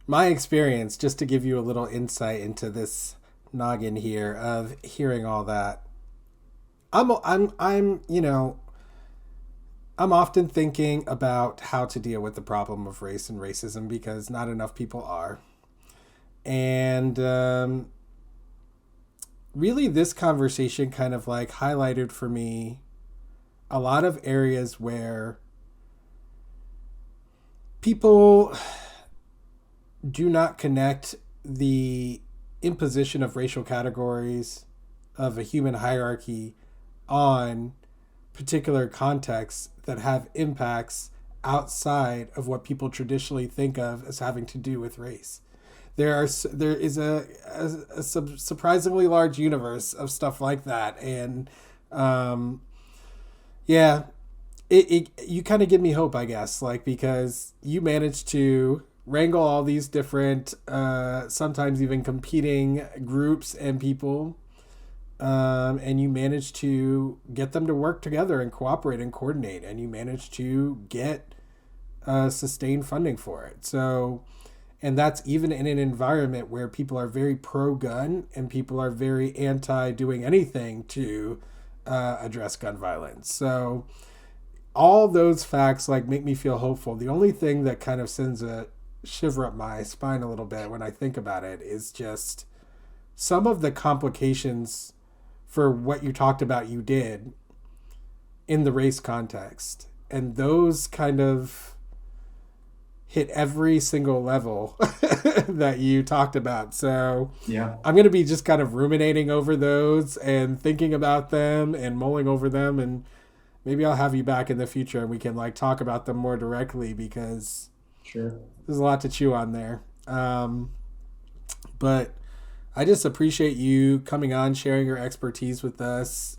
my experience, just to give you a little insight into this noggin here of hearing all that. I'm often thinking about how to deal with the problem of race and racism because not enough people are. And really, this conversation kind of like highlighted for me a lot of areas where people do not connect the imposition of racial categories of a human hierarchy on particular contexts that have impacts outside of what people traditionally think of as having to do with race. There is a surprisingly large universe of stuff like that, and um, yeah, it you kind of give me hope, I guess, like because you managed to wrangle all these different, sometimes even competing groups and people, and you managed to get them to work together and cooperate and coordinate, and you managed to get sustained funding for it. So, and that's even in an environment where people are very pro-gun and people are very anti doing anything to address gun violence. So all those facts like make me feel hopeful. The only thing that kind of sends a shiver up my spine a little bit when I think about it is just some of the complications for what you talked about you did in the race context. And those kind of hit every single level that you talked about. So Yeah, I'm going to be just kind of ruminating over those and thinking about them and mulling over them. And maybe I'll have you back in the future and we can like talk about them more directly because sure. there's a lot to chew on there. But I just appreciate you coming on, sharing your expertise with us.